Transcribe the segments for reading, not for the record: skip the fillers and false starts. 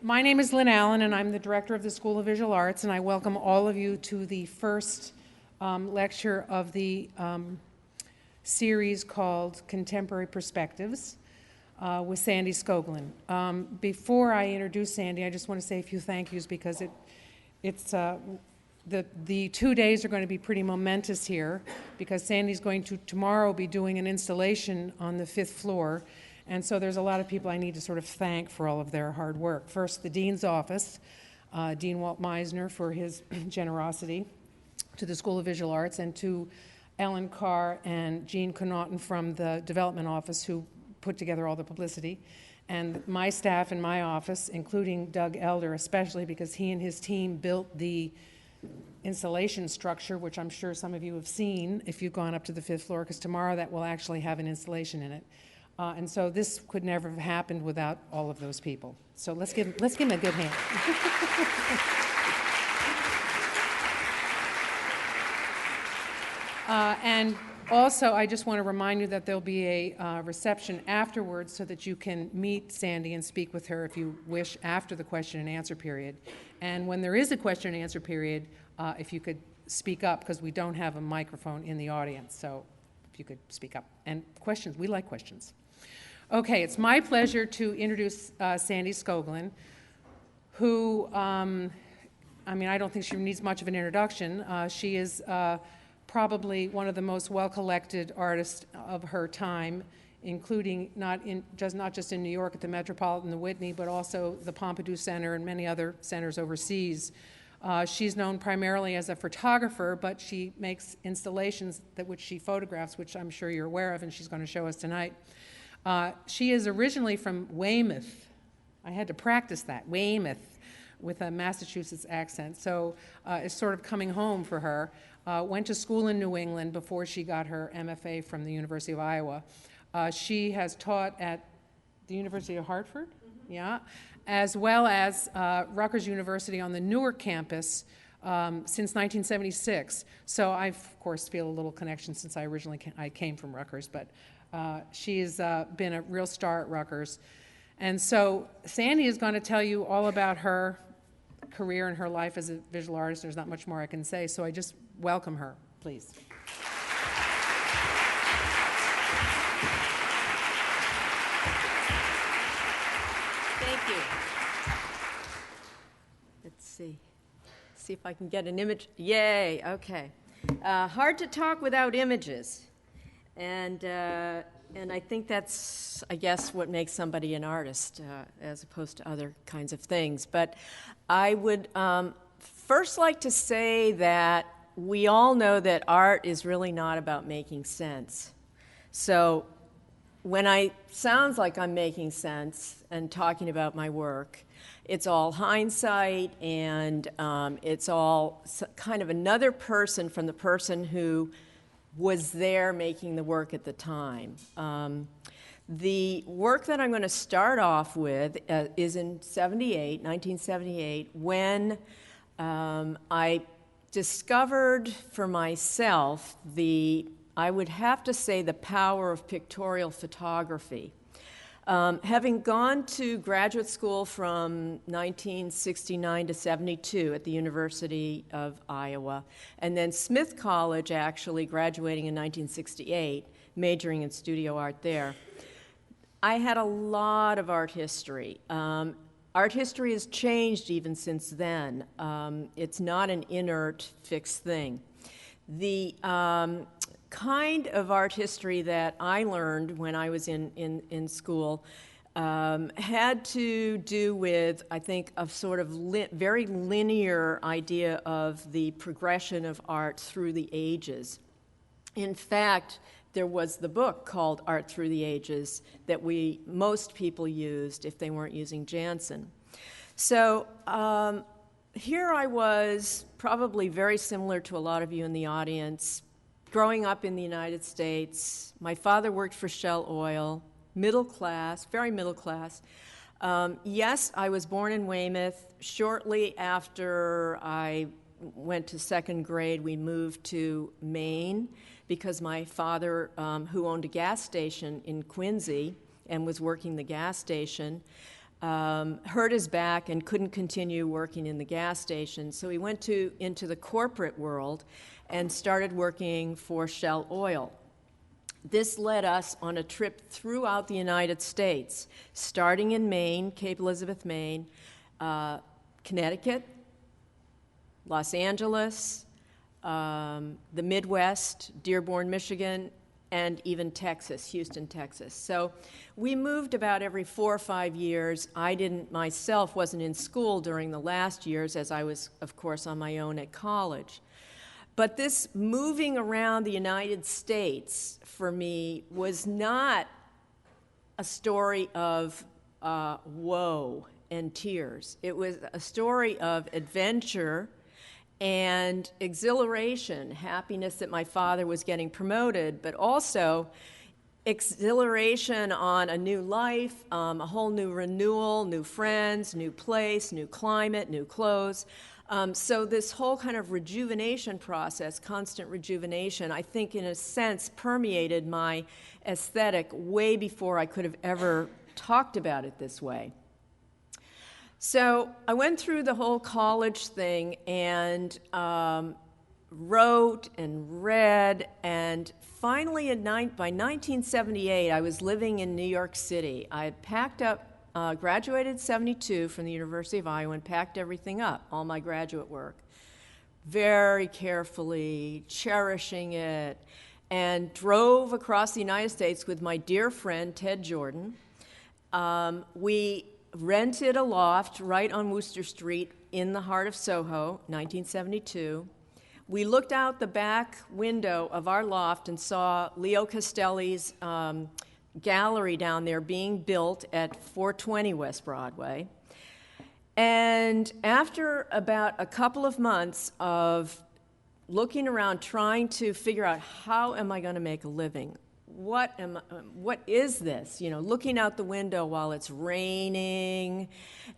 My name is Lynn Allen, and I'm the director of the School of Visual Arts, and I welcome all of you to the first lecture of the series called Contemporary Perspectives with Sandy Skoglund. Before I introduce Sandy, I just want to say a few thank yous because the 2 days are going to be pretty momentous here because Sandy's going to tomorrow be doing an installation on the 5th floor. And so there's a lot of people I need to sort of thank for all of their hard work. First, the Dean's office, Dean Walt Meisner for his generosity to the School of Visual Arts, and to Ellen Carr and Jean Connaughton from the Development Office who put together all the publicity, and my staff in my office, including Doug Elder, especially because he and his team built the installation structure, which I'm sure some of you have seen if you've gone up to the 5th floor, because tomorrow that will actually have an installation in it. And so this could never have happened without all of those people. So let's give him a good hand. And also, I just want to remind you that there'll be a reception afterwards so that you can meet Sandy and speak with her if you wish after the question and answer period. And when there is a question and answer period, if you could speak up, because we don't have a microphone in the audience. So if you could speak up. And questions, we like questions. Okay, it's my pleasure to introduce Sandy Skoglund, who, I don't think she needs much of an introduction. She is probably one of the most well-collected artists of her time, including not just in New York at the Metropolitan, the Whitney, but also the Pompidou Center and many other centers overseas. She's known primarily as a photographer, but she makes installations which she photographs, which I'm sure you're aware of, and she's going to show us tonight. She is originally from Weymouth. I had to practice that, Weymouth, with a Massachusetts accent. So it's sort of coming home for her. Went to school in New England before she got her MFA from the University of Iowa. She has taught at the University of Hartford, yeah, as well as Rutgers University on the Newark campus since 1976. So I, of course, feel a little connection since I originally came from Rutgers, but she's been a real star at Rutgers. And so Sandy is going to tell you all about her career and her life as a visual artist. There's not much more I can say, so I just welcome her, please. Thank you. Let's see if I can get an image. Yay, okay. Hard to talk without images. And I think that's, I guess, what makes somebody an artist as opposed to other kinds of things. But I would first like to say that we all know that art is really not about making sense. So when sounds like I'm making sense and talking about my work, it's all hindsight, and it's all kind of another person from the person who was there making the work at the time. The work that I'm going to start off with is in 1978, when I discovered for myself I would have to say, the power of pictorial photography. Having gone to graduate school from 1969 to 72 at the University of Iowa, and then Smith College, actually graduating in 1968, majoring in studio art there, I had a lot of art history. Art history has changed even since then. It's not an inert, fixed thing. The kind of art history that I learned when I was in school had to do with, I think, a sort of very linear idea of the progression of art through the ages. In fact, there was the book called Art Through the Ages that most people used if they weren't using Jansen. So here I was, probably very similar to a lot of you in the audience, growing up in the United States. My father worked for Shell Oil, middle class, very middle class. Yes, I was born in Weymouth. Shortly after I went to second grade, we moved to Maine because my father, who owned a gas station in Quincy and was working the gas station, hurt his back and couldn't continue working in the gas station. So he went into the corporate world and started working for Shell Oil. This led us on a trip throughout the United States, starting in Maine, Cape Elizabeth, Maine, Connecticut, Los Angeles, the Midwest, Dearborn, Michigan, and even Texas, Houston, Texas. So we moved about every 4 or 5 years. I wasn't in school during the last years, as I was, of course, on my own at college. But this moving around the United States, for me, was not a story of woe and tears. It was a story of adventure and exhilaration, happiness that my father was getting promoted, but also exhilaration on a new life, a whole new renewal, new friends, new place, new climate, new clothes. So this whole kind of rejuvenation process, constant rejuvenation, I think in a sense permeated my aesthetic way before I could have ever talked about it this way. So I went through the whole college thing and wrote and read, and finally by 1978 I was living in New York City. I had packed up, graduated in 72 from the University of Iowa and packed everything up, all my graduate work, very carefully, cherishing it, and drove across the United States with my dear friend Ted Jordan. We rented a loft right on Wooster Street in the heart of Soho, 1972. We looked out the back window of our loft and saw Leo Castelli's gallery down there being built at 420 West Broadway. And after about a couple of months of looking around, trying to figure out how am I going to make a living, what is this? Looking out the window while it's raining,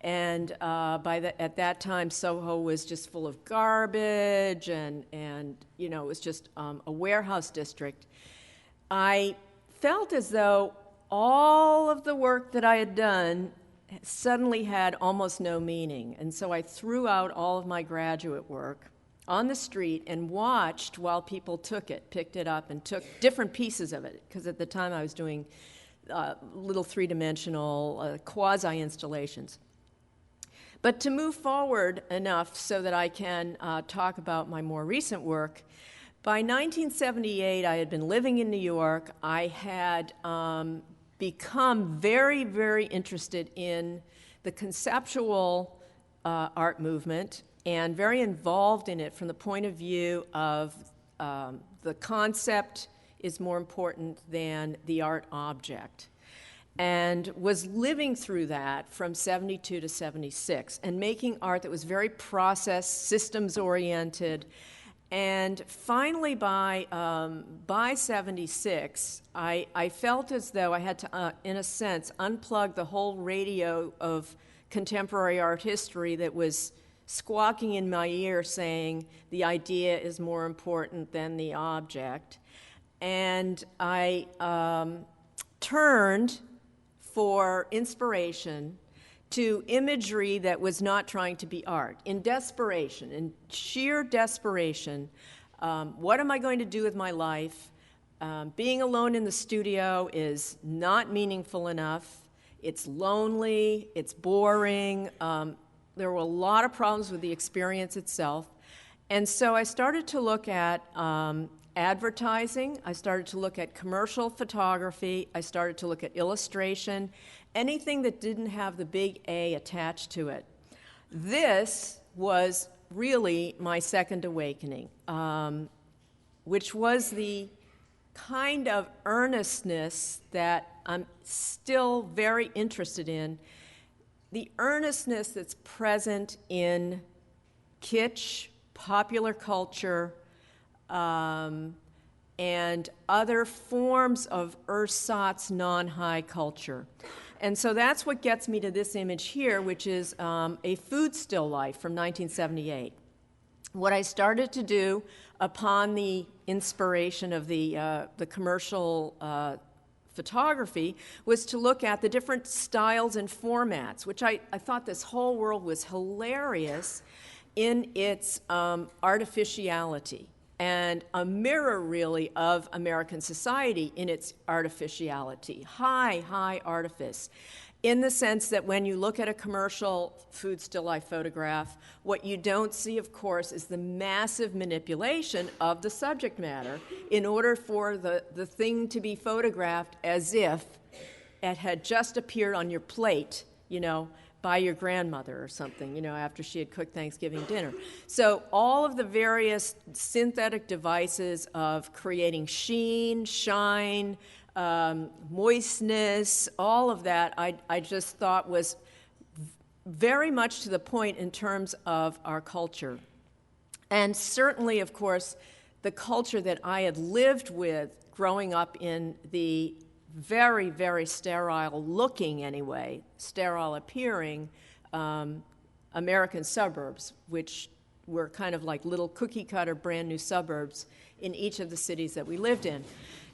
and at that time Soho was just full of garbage, and it was just a warehouse district. I felt as though all of the work that I had done suddenly had almost no meaning, and so I threw out all of my graduate work on the street and watched while people picked it up and took different pieces of it, because at the time I was doing little three-dimensional quasi-installations. But to move forward enough so that I can talk about my more recent work, by 1978 I had been living in New York. I had become very, very interested in the conceptual art movement, and very involved in it from the point of view of the concept is more important than the art object, and was living through that from 72 to 76 and making art that was very process, systems-oriented. And finally by 76, I felt as though I had to, in a sense, unplug the whole radio of contemporary art history that was squawking in my ear saying the idea is more important than the object. And I turned for inspiration to imagery that was not trying to be art. In desperation, in sheer desperation, what am I going to do with my life? Being alone in the studio is not meaningful enough. It's lonely, it's boring. There were a lot of problems with the experience itself. And so I started to look at advertising. I started to look at commercial photography. I started to look at illustration, anything that didn't have the big A attached to it. This was really my second awakening, which was the kind of earnestness that I'm still very interested in, the earnestness that's present in kitsch, popular culture, and other forms of ersatz non-high culture. And so that's what gets me to this image here, which is a food still life from 1978. What I started to do upon the inspiration of the commercial photography was to look at the different styles and formats, which I thought this whole world was hilarious in its artificiality, and a mirror, really, of American society in its artificiality, high artifice, in the sense that when you look at a commercial food still life photograph, what you don't see, of course, is the massive manipulation of the subject matter in order for the thing to be photographed as if it had just appeared on your plate, by your grandmother or something, after she had cooked Thanksgiving dinner. So all of the various synthetic devices of creating sheen, shine, moistness, all of that, I just thought was very much to the point in terms of our culture. And certainly, of course, the culture that I had lived with growing up in the very, very sterile looking, anyway, sterile appearing American suburbs, which were kind of like little cookie cutter brand new suburbs in each of the cities that we lived in.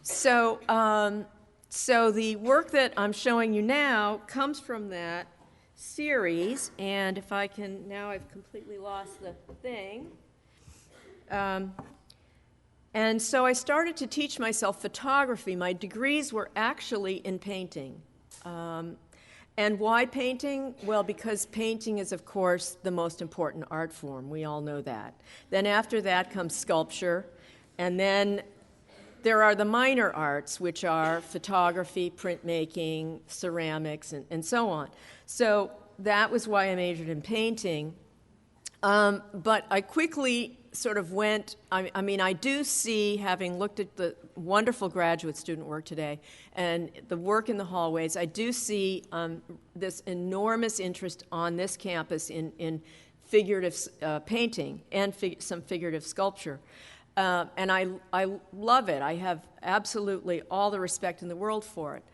So the work that I'm showing you now comes from that series, and if I can, now I've completely lost the thing. And so I started to teach myself photography. My degrees were actually in painting. And why painting? Well, because painting is, of course, the most important art form. We all know that. Then after that comes sculpture. And then there are the minor arts, which are photography, printmaking, ceramics, and so on. So that was why I majored in painting. But I quickly sort of went, I do see, having looked at the wonderful graduate student work today and the work in the hallways, I do see this enormous interest on this campus in figurative painting and some figurative sculpture. And I love it. I have absolutely all the respect in the world for it.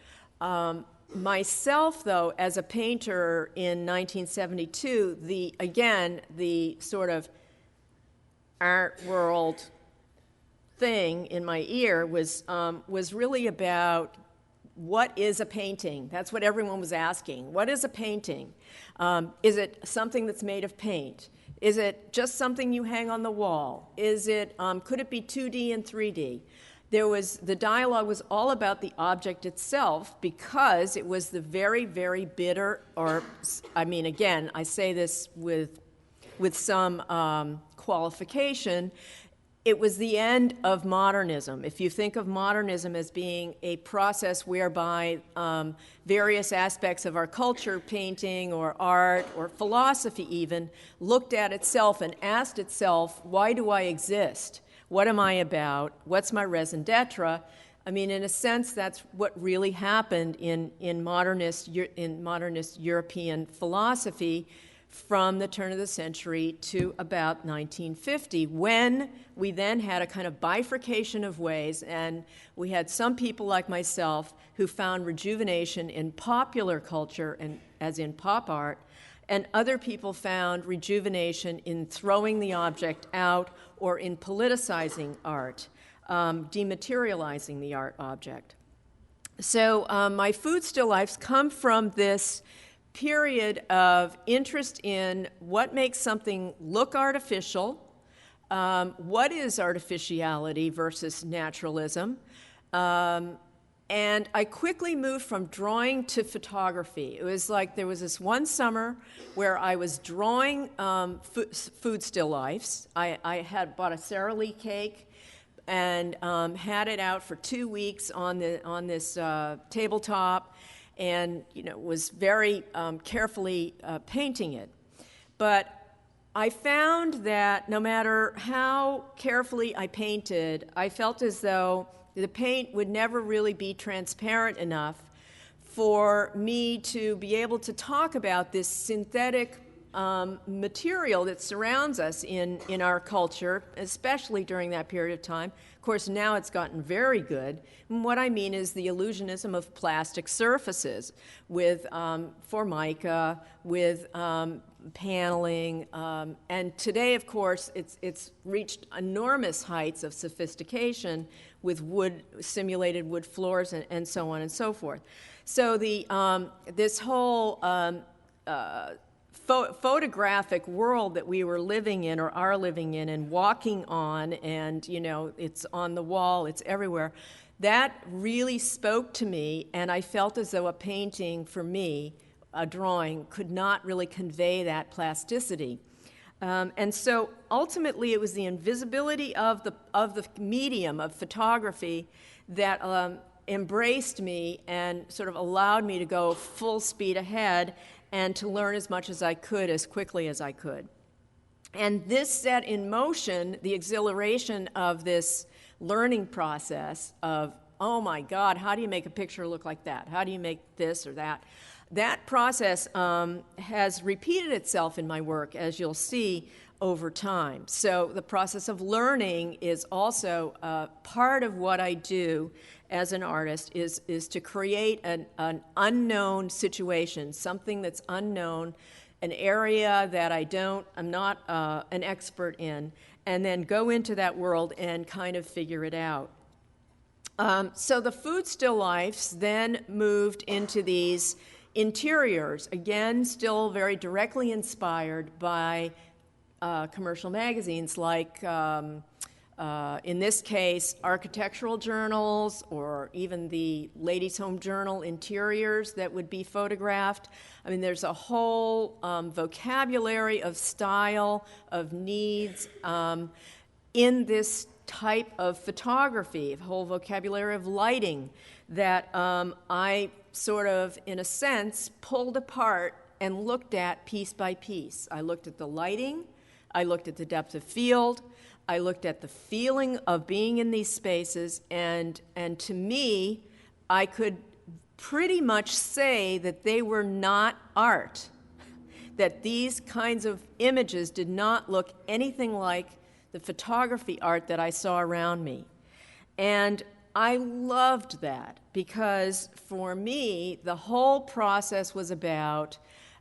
Myself, though, as a painter in 1972, the sort of art world thing in my ear was really about what is a painting. That's what everyone was asking. What is a painting? Is it something that's made of paint? Is it just something you hang on the wall? Is it, could it be 2D and 3D? The dialogue was all about the object itself, because it was the very, very bitter, again, I say this with some qualification, it was the end of modernism. If you think of modernism as being a process whereby various aspects of our culture, painting or art or philosophy even, looked at itself and asked itself, why do I exist? What am I about? What's my raison d'etre? In a sense, that's what really happened in modernist European philosophy from the turn of the century to about 1950, when we then had a kind of bifurcation of ways, and we had some people like myself who found rejuvenation in popular culture, and as in pop art, and other people found rejuvenation in throwing the object out or in politicizing art, dematerializing the art object. So my food still lifes come from this period of interest in what makes something look artificial, what is artificiality versus naturalism, and I quickly moved from drawing to photography. It was like there was this one summer where I was drawing food still lifes. I had bought a Sara Lee cake and had it out for 2 weeks on this tabletop, and was very carefully painting it. But I found that no matter how carefully I painted, I felt as though the paint would never really be transparent enough for me to be able to talk about this synthetic material that surrounds us in our culture, especially during that period of time. Of course, now it's gotten very good. And what I mean is the illusionism of plastic surfaces with formica, with paneling, and today, of course, it's reached enormous heights of sophistication with simulated wood floors, and so on and so forth. So this whole photographic world that we were living in or are living in and walking on, and it's on the wall, it's everywhere, that really spoke to me, and I felt as though a painting for me, a drawing, could not really convey that plasticity. And so ultimately it was the invisibility of the medium of photography that embraced me and sort of allowed me to go full speed ahead and to learn as much as I could as quickly as I could. And this set in motion the exhilaration of this learning process of, oh my God, how do you make a picture look like that? How do you make this or that? That process has repeated itself in my work, as you'll see, over time. So the process of learning is also part of what I do as an artist, is to create an unknown situation, something that's unknown, an area that I'm not an expert in, and then go into that world and kind of figure it out. So the food still lifes then moved into these interiors, again, still very directly inspired by commercial magazines like, in this case, architectural journals, or even the Ladies' Home Journal interiors that would be photographed. I mean, there's a whole vocabulary of style, of needs in this type of photography, a whole vocabulary of lighting that I sort of, in a sense, pulled apart and looked at piece by piece. I looked at the lighting, I looked at the depth of field, I looked at the feeling of being in these spaces, and to me, I could pretty much say that they were not art, that these kinds of images did not look anything like the photography art that I saw around me. And I loved that, because for me, the whole process was about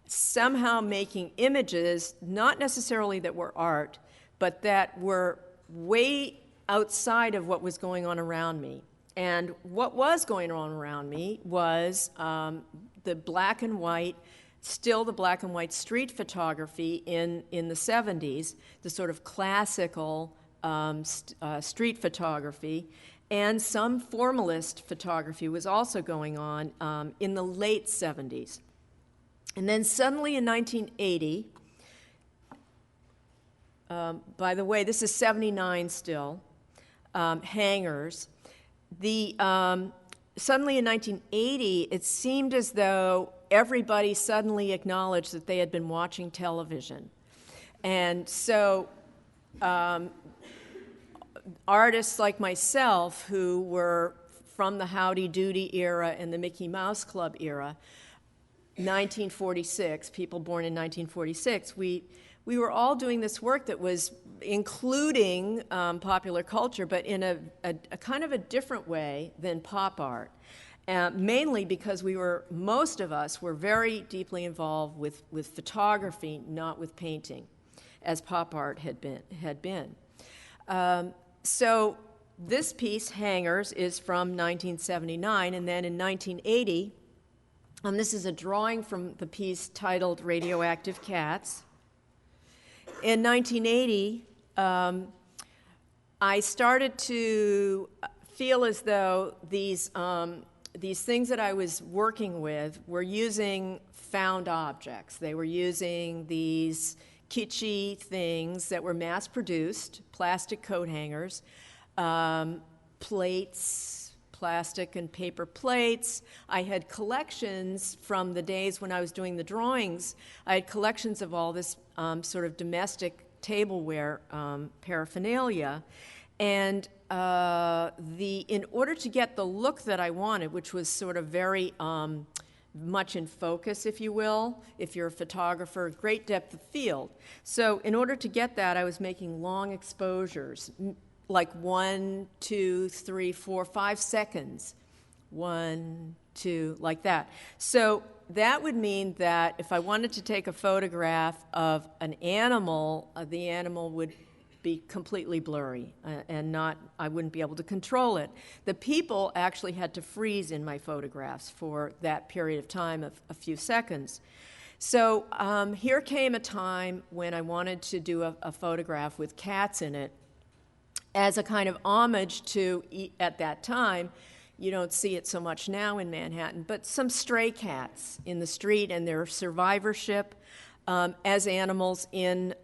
somehow making images, not necessarily that were art, but that were way outside of what was going on around me. And what was going on around me was the black and white, still the black and white street photography in the 70s, the sort of classical street photography, and some formalist photography was also going on in the late 70s. And then suddenly in 1980, by the way, this is 79 still, hangers. Suddenly in 1980, it seemed as though everybody suddenly acknowledged that they had been watching television. And so artists like myself, who were from the Howdy Doody era and the Mickey Mouse Club era, 1946, people born in 1946, we were all doing this work that was including popular culture, but in a kind of a different way than pop art. Mainly because most of us were very deeply involved with photography, not with painting, as pop art had been. So this piece, Hangers, is from 1979, and then in 1980, this is a drawing from the piece titled Radioactive Cats. In 1980, I started to feel as though these things that I was working with were using found objects. They were using these kitschy things that were mass-produced, plastic coat hangers, plates, plastic and paper plates. I had collections from the days when I was doing the drawings. I had collections of all this sort of domestic tableware paraphernalia. And in order to get the look that I wanted, which was sort of very much in focus, if you will, if you're a photographer, great depth of field. So in order to get that, I was making long exposures, like 1, 2, 3, 4, 5 seconds. 1, 2, like that. So that would mean that if I wanted to take a photograph of an animal, the animal would be completely blurry and I wouldn't be able to control it. The people actually had to freeze in my photographs for that period of time of a few seconds. So here came a time when I wanted to do a photograph with cats in it as a kind of homage to, at that time, you don't see it so much now in Manhattan, but some stray cats in the street and their survivorship as animals in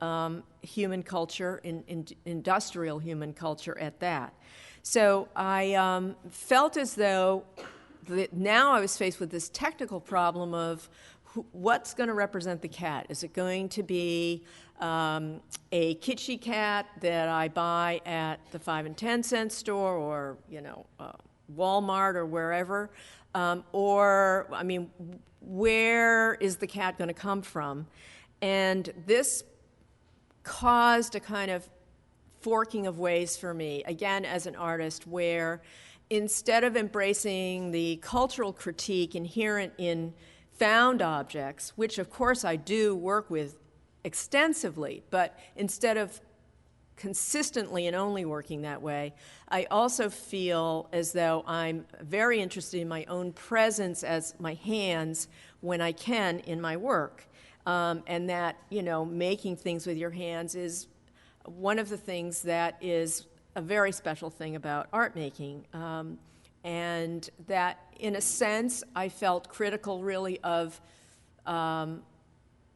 human culture, in industrial human culture at that. So I felt as though now I was faced with this technical problem of what's going to represent the cat. Is it going to be a kitschy cat that I buy at the 5 and 10 cent store, or Walmart or wherever, or I mean, where is the cat going to come from? And this caused a kind of forking of ways for me, again, as an artist, where instead of embracing the cultural critique inherent in found objects, which of course I do work with extensively, but instead of consistently and only working that way, I also feel as though I'm very interested in my own presence as my hands when I can in my work. And that, making things with your hands is one of the things that is a very special thing about art making. And that, in a sense, I felt critical, really, of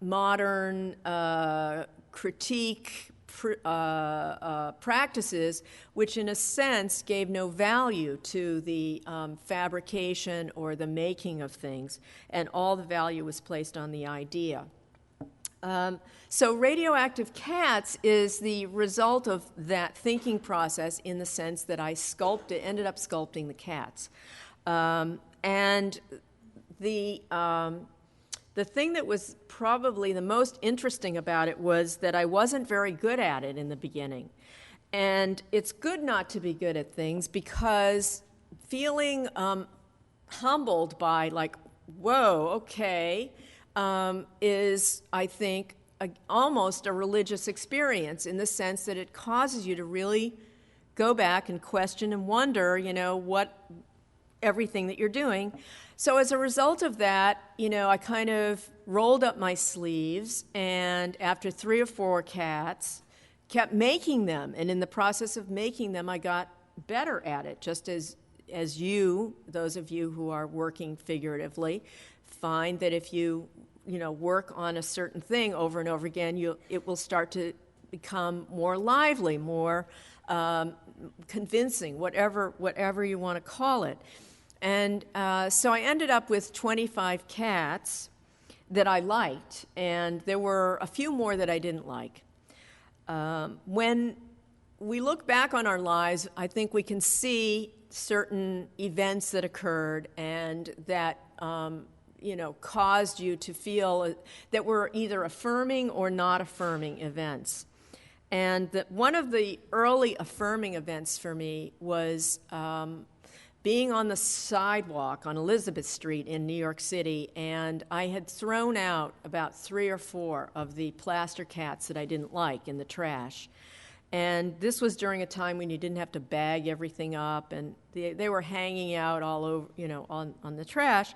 modern critique practices, which, in a sense, gave no value to the fabrication or the making of things, and all the value was placed on the idea. So Radioactive Cats is the result of that thinking process, in the sense that I ended up sculpting the cats. And the thing that was probably the most interesting about it was that I wasn't very good at it in the beginning. And it's good not to be good at things, because feeling humbled by, like, whoa, okay, is, I think, almost a religious experience, in the sense that it causes you to really go back and question and wonder, what everything that you're doing. So as a result of that, I kind of rolled up my sleeves, and after 3 or 4 cats, kept making them. And in the process of making them, I got better at it, just as you, those of you who are working figuratively, find that if you work on a certain thing over and over again, it will start to become more lively, more convincing, whatever you want to call it. And so I ended up with 25 cats that I liked, and there were a few more that I didn't like. When we look back on our lives, I think we can see certain events that occurred and that caused you to feel that were either affirming or not affirming events. And that one of the early affirming events for me was being on the sidewalk on Elizabeth Street in New York City, and I had thrown out about 3 or 4 of the plaster cats that I didn't like in the trash. And this was during a time when you didn't have to bag everything up, and they were hanging out all over, on the trash.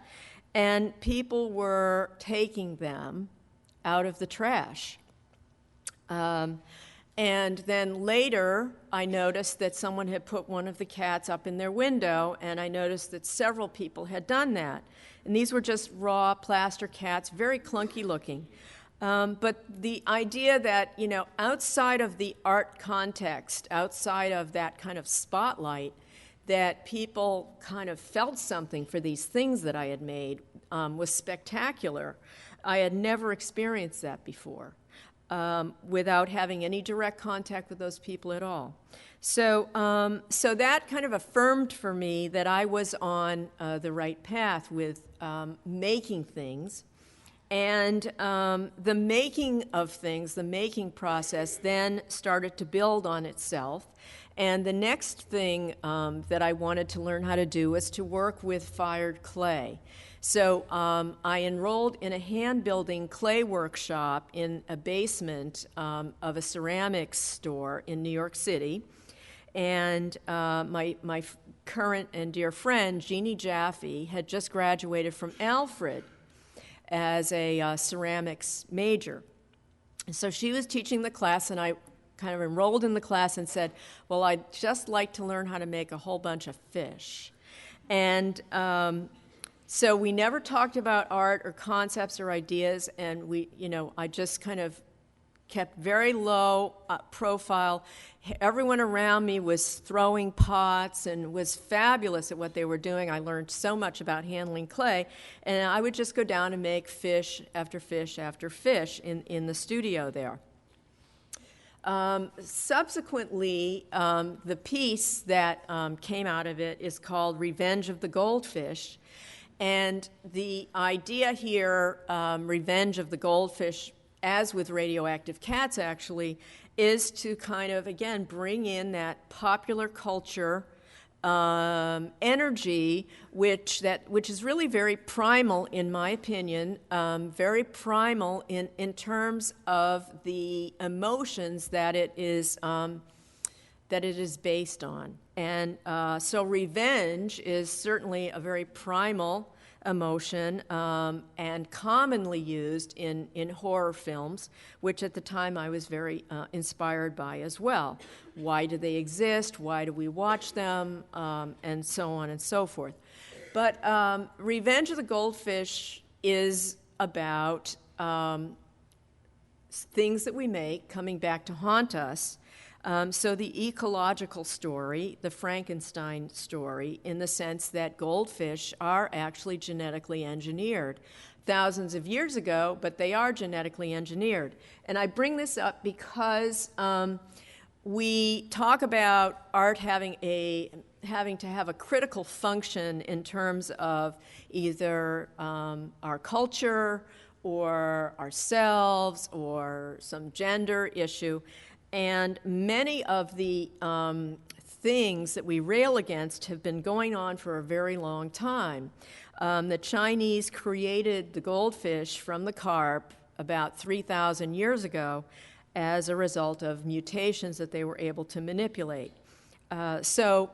And people were taking them out of the trash. And then later, I noticed that someone had put one of the cats up in their window, and I noticed that several people had done that. And these were just raw plaster cats, very clunky looking. But the idea that, outside of the art context, outside of that kind of spotlight, that people kind of felt something for these things that I had made was spectacular. I had never experienced that before. without having any direct contact with those people at all. So that kind of affirmed for me that I was on the right path with making things. And the making of things, the making process, then started to build on itself. And the next thing that I wanted to learn how to do was to work with fired clay. So I enrolled in a hand-building clay workshop in a basement of a ceramics store in New York City. And my current and dear friend, Jeannie Jaffe, had just graduated from Alfred as a ceramics major. And so she was teaching the class, and I kind of enrolled in the class and said, well, I'd just like to learn how to make a whole bunch of fish. And so we never talked about art or concepts or ideas, and I just kind of kept very low profile. Everyone around me was throwing pots and was fabulous at what they were doing. I learned so much about handling clay, and I would just go down and make fish after fish after fish in the studio there. Subsequently, the piece that came out of it is called Revenge of the Goldfish, and the idea here, Revenge of the Goldfish, as with Radioactive Cats actually, is to kind of, again, bring in that popular culture energy, which is really very primal, in my opinion, very primal in terms of the emotions that it is based on. And so revenge is certainly a very primal emotion and commonly used in horror films, which at the time I was very inspired by as well. Why do they exist? Why do we watch them? And so on and so forth. But Revenge of the Goldfish is about things that we make coming back to haunt us. So the ecological story, the Frankenstein story, in the sense that goldfish are actually genetically engineered. Thousands of years ago, but they are genetically engineered. And I bring this up because we talk about art having to have a critical function in terms of either our culture or ourselves or some gender issue. And many of the things that we rail against have been going on for a very long time. The Chinese created the goldfish from the carp about 3,000 years ago as a result of mutations that they were able to manipulate. So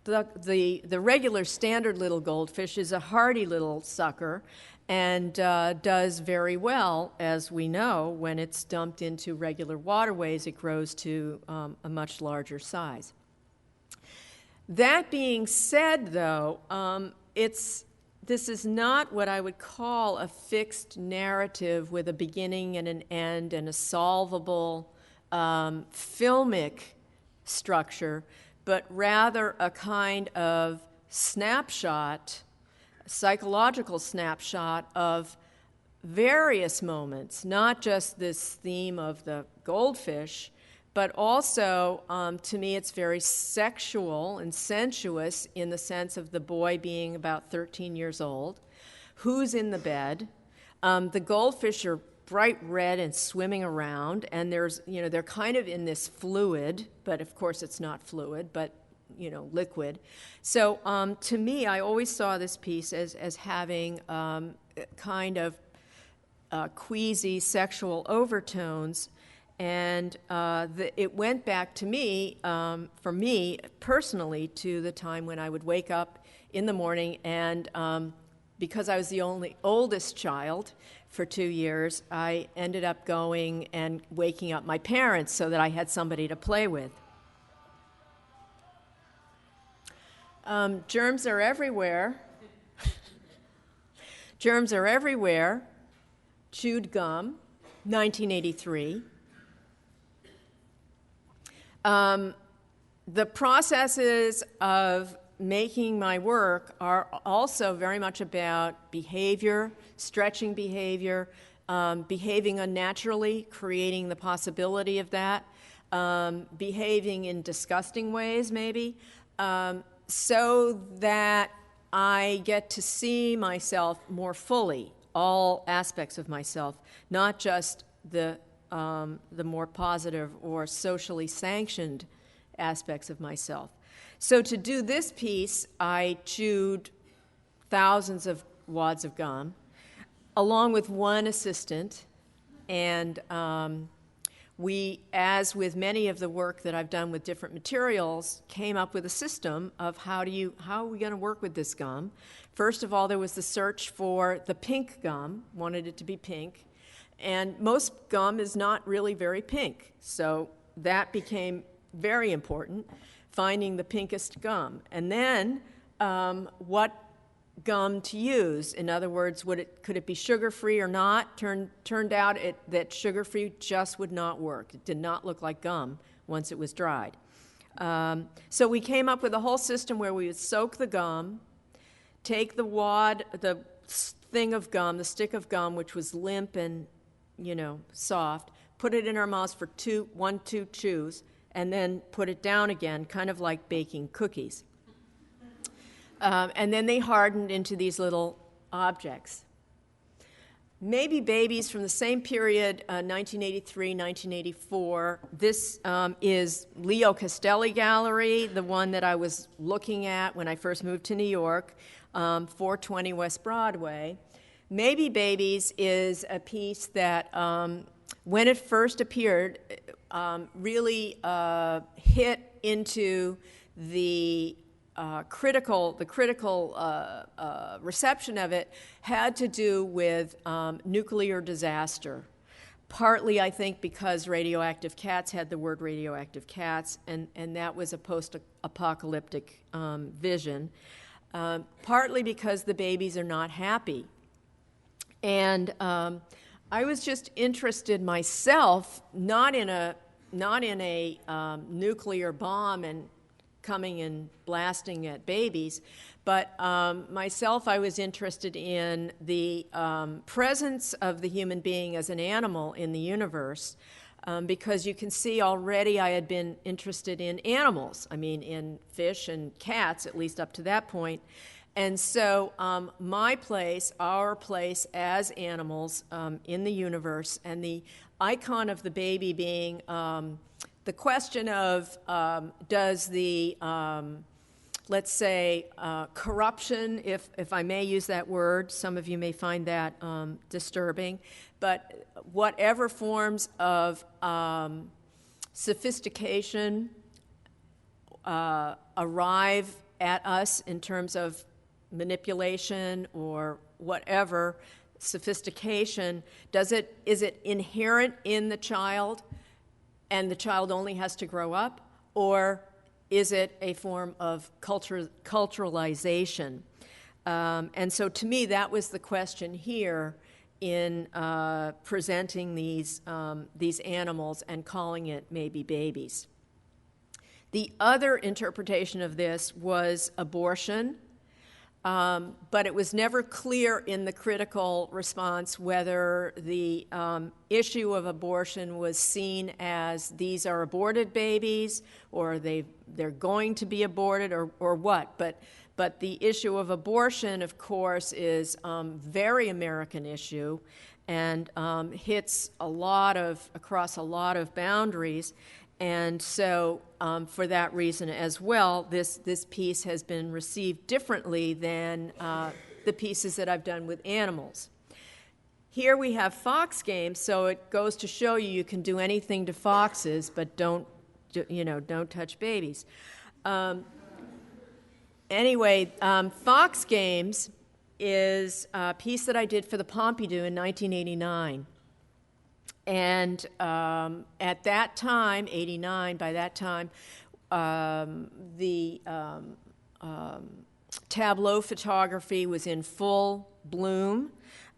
the regular standard little goldfish is a hardy little sucker, and does very well, as we know, when it's dumped into regular waterways. It grows to a much larger size. That being said, though, this is not what I would call a fixed narrative with a beginning and an end and a solvable filmic structure, but rather a kind of snapshot, psychological snapshot of various moments, not just this theme of the goldfish, but also, to me, it's very sexual and sensuous in the sense of the boy being about 13 years old. Who's in the bed? The goldfish are bright red and swimming around, and they're kind of in this fluid, but of course it's not fluid, but liquid. So to me, I always saw this piece as having kind of queasy sexual overtones, and it went back to me, for me personally, to the time when I would wake up in the morning, and because I was the only oldest child for 2 years, I ended up going and waking up my parents so that I had somebody to play with. Germs are everywhere. Germs are everywhere. Chewed gum, 1983. The processes of making my work are also very much about behavior, stretching behavior, behaving unnaturally, creating the possibility of that, behaving in disgusting ways maybe, so that I get to see myself more fully, all aspects of myself, not just the more positive or socially sanctioned aspects of myself. So to do this piece, I chewed thousands of wads of gum, along with one assistant, and we, as with many of the work that I've done with different materials, came up with a system of how are we going to work with this gum. First of all, there was the search for the pink gum, wanted it to be pink, and most gum is not really very pink, so that became very important, finding the pinkest gum. And then what gum to use. In other words, could it be sugar-free or not? Turned out that sugar-free just would not work. It did not look like gum once it was dried. So we came up with a whole system where we would soak the gum, take the wad, the thing of gum, the stick of gum, which was limp and, soft, put it in our mouths for two chews, and then put it down again, kind of like baking cookies. And then they hardened into these little objects. Maybe Babies from the same period, 1983, 1984. This is Leo Castelli Gallery, the one that I was looking at when I first moved to New York, 420 West Broadway. Maybe Babies is a piece that, when it first appeared, really hit into the critical reception of it had to do with nuclear disaster. Partly, I think, because Radioactive Cats had the word Radioactive Cats, and that was a post-apocalyptic vision. Partly because the babies are not happy. And I was just interested myself, not in a nuclear bomb and coming and blasting at babies, but myself, I was interested in the presence of the human being as an animal in the universe, because you can see already I had been interested in animals, in fish and cats, at least up to that point. And so my place, our place as animals in the universe, and the icon of the baby being the question of does the, let's say, corruption, if I may use that word, some of you may find that disturbing, but whatever forms of sophistication arrive at us in terms of manipulation or whatever sophistication, is it inherent in the child and the child only has to grow up, or is it a form of culturalization? And so to me, that was the question here in presenting these animals and calling it maybe babies. The other interpretation of this was abortion, but it was never clear in the critical response whether the issue of abortion was seen as these are aborted babies, or they're going to be aborted, or what. But the issue of abortion, of course, is a very American issue and hits across a lot of boundaries. And so for that reason as well, this piece has been received differently than the pieces that I've done with animals. Here we have fox games, so it goes to show you can do anything to foxes, but don't touch babies. Anyway, fox games is a piece that I did for the Pompidou in 1989. And at that time, 89, by that time, the tableau photography was in full bloom,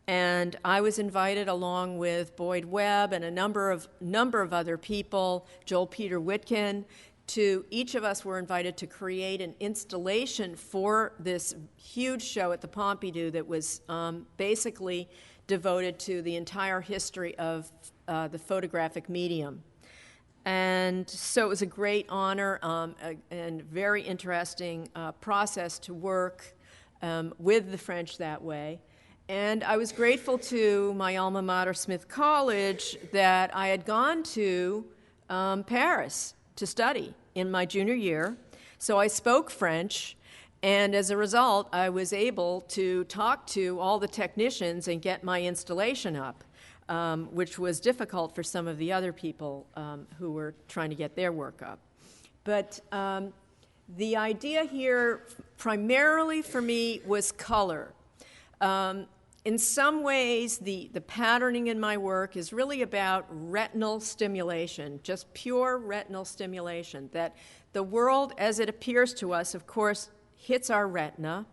and I was invited along with Boyd Webb and a number of other people, Joel Peter Witkin, each of us were invited to create an installation for this huge show at the Pompidou that was basically devoted to the entire history of the photographic medium. And so it was a great honor and very interesting process to work with the French that way. And I was grateful to my alma mater, Smith College, that I had gone to Paris to study in my junior year. So I spoke French, and as a result, I was able to talk to all the technicians and get my installation up, which was difficult for some of the other people who were trying to get their work up. But the idea here, primarily for me, was color. In some ways, the patterning in my work is really about retinal stimulation, just pure retinal stimulation, that the world as it appears to us, of course, hits our retina,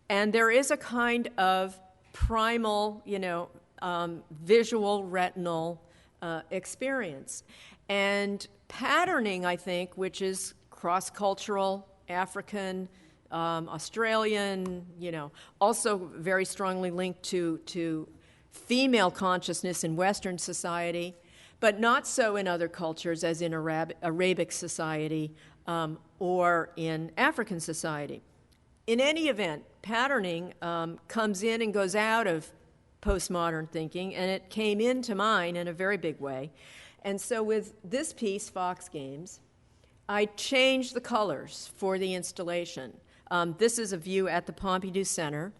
and there is a kind of primal, visual retinal experience. And patterning, I think, which is cross-cultural, African, Australian, also very strongly linked to female consciousness in Western society, but not so in other cultures, as in Arabic society or in African society. In any event, patterning comes in and goes out of postmodern thinking, and it came into mine in a very big way. And so with this piece, Fox Games, I changed the colors for the installation. This is a view at the Pompidou Center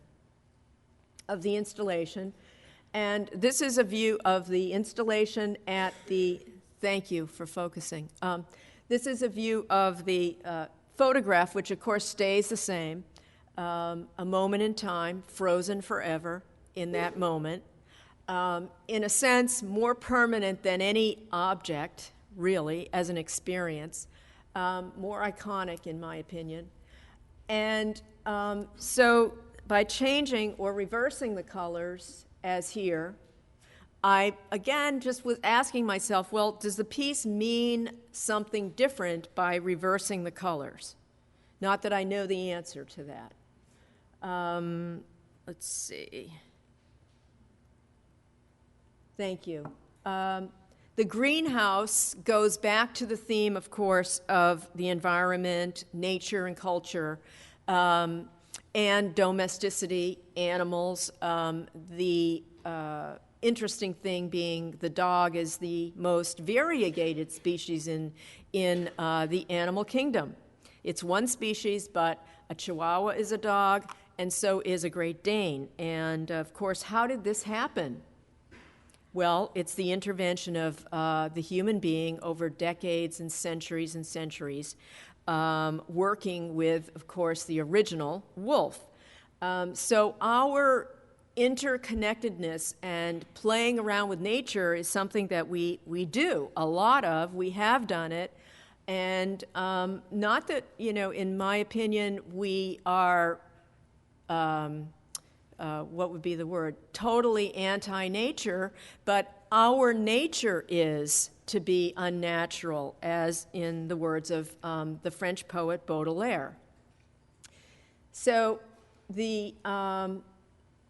of the installation. And this is a view of the installation at the, thank you for focusing. This is a view of the photograph, which of course stays the same, a moment in time, frozen forever in that moment. In a sense, more permanent than any object, really, as an experience, more iconic in my opinion. And so by changing or reversing the colors, as here, I, again, just was asking myself, well, does the piece mean something different by reversing the colors? Not that I know the answer to that. Let's see. Thank you. The greenhouse goes back to the theme, of course, of the environment, nature and culture, and domesticity, animals. The interesting thing being the dog is the most variegated species in the animal kingdom. It's one species, but a Chihuahua is a dog, and so is a Great Dane. And, of course, how did this happen? Well, it's the intervention of the human being over decades and centuries, working with, of course, the original wolf. So our interconnectedness and playing around with nature is something that we do a lot of. We have done it. And not that, in my opinion, we are, what would be the word, totally anti-nature, but our nature is to be unnatural, as in the words of the French poet Baudelaire. So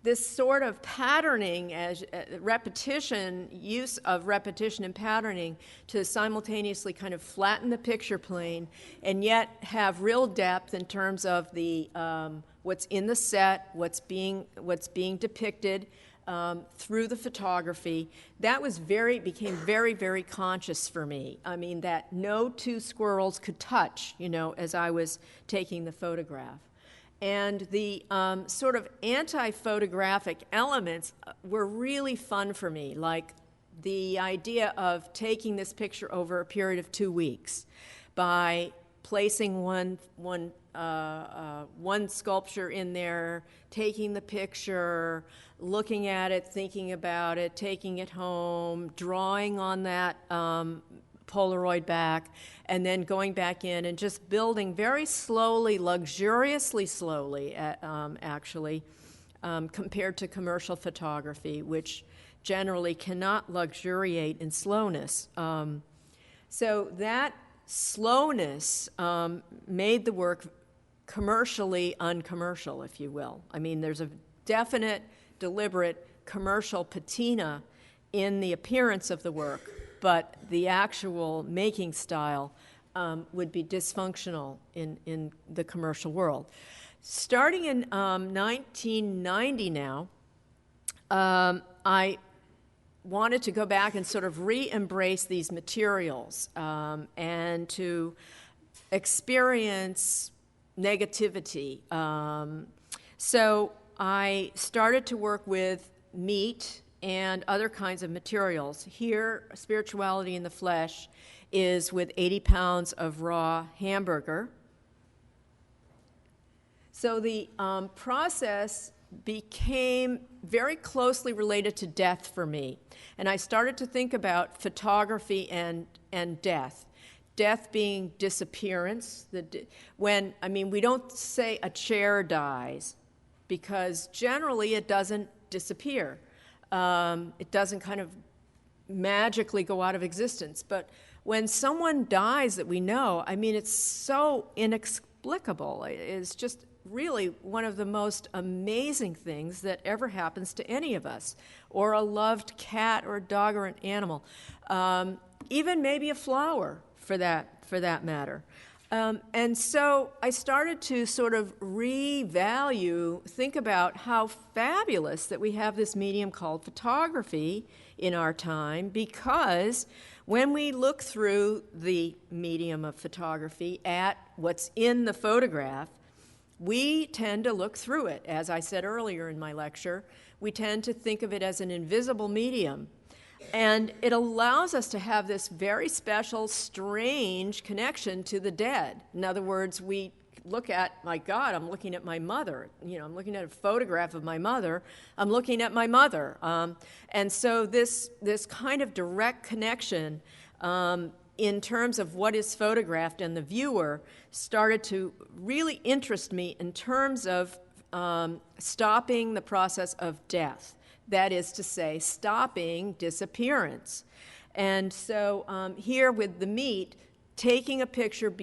this sort of patterning, as repetition, use of repetition and patterning to simultaneously kind of flatten the picture plane and yet have real depth in terms of the what's in the set, what's being depicted through the photography. That became very, very conscious for me. I mean, that no two squirrels could touch, as I was taking the photograph. And the sort of anti-photographic elements were really fun for me, like the idea of taking this picture over a period of 2 weeks by placing one sculpture in there, taking the picture, looking at it, thinking about it, taking it home, drawing on that Polaroid back, and then going back in and just building very slowly, luxuriously slowly, actually, compared to commercial photography, which generally cannot luxuriate in slowness. So that slowness made the work commercially uncommercial, if you will. I mean, there's a definite, deliberate commercial patina in the appearance of the work, but the actual making style would be dysfunctional in the commercial world. Starting in 1990 now, I wanted to go back and sort of re-embrace these materials and to experience negativity. So I started to work with meat and other kinds of materials. Here, Spirituality in the Flesh is with 80 pounds of raw hamburger. So the process became very closely related to death for me. And I started to think about photography and death. Death being disappearance. We don't say a chair dies, because generally it doesn't disappear. It doesn't kind of magically go out of existence. But when someone dies that we know, it's so inexplicable. It's just really one of the most amazing things that ever happens to any of us, or a loved cat or a dog or an animal, even maybe a flower for that matter. And so I started to sort of think about how fabulous that we have this medium called photography in our time, because when we look through the medium of photography at what's in the photograph, we tend to look through it. As I said earlier in my lecture, we tend to think of it as an invisible medium. And it allows us to have this very special, strange connection to the dead. In other words, we look at, my God, I'm looking at my mother. I'm looking at a photograph of my mother. I'm looking at my mother. And so this kind of direct connection in terms of what is photographed and the viewer started to really interest me in terms of stopping the process of death. That is to say, stopping disappearance. And so here with the meat, taking a picture,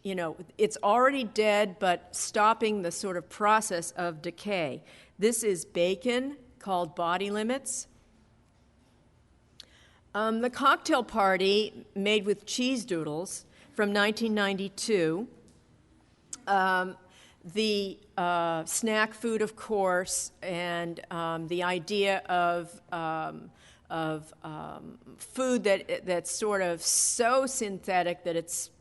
it's already dead, but stopping the sort of process of decay. This is bacon, called Body Limits. The Cocktail Party, made with cheese doodles, from 1992. The snack food, of course, and the idea of food that's sort of so synthetic that it's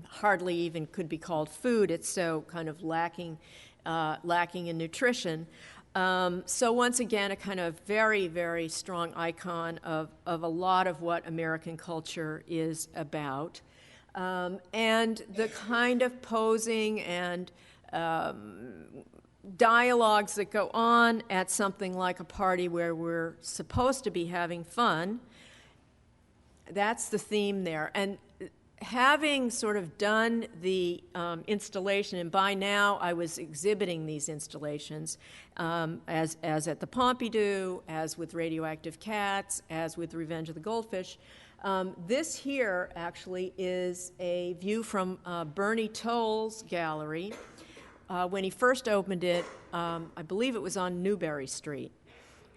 hardly even could be called food. It's so kind of lacking in nutrition. So once again, a kind of very, very strong icon of a lot of what American culture is about. And the kind of posing and dialogues that go on at something like a party where we're supposed to be having fun, that's the theme there. And having sort of done the installation, and by now I was exhibiting these installations, as at the Pompidou, as with Radioactive Cats, as with Revenge of the Goldfish. This here actually is a view from Bernie Tolle's gallery. When he first opened it, I believe it was on Newbury Street.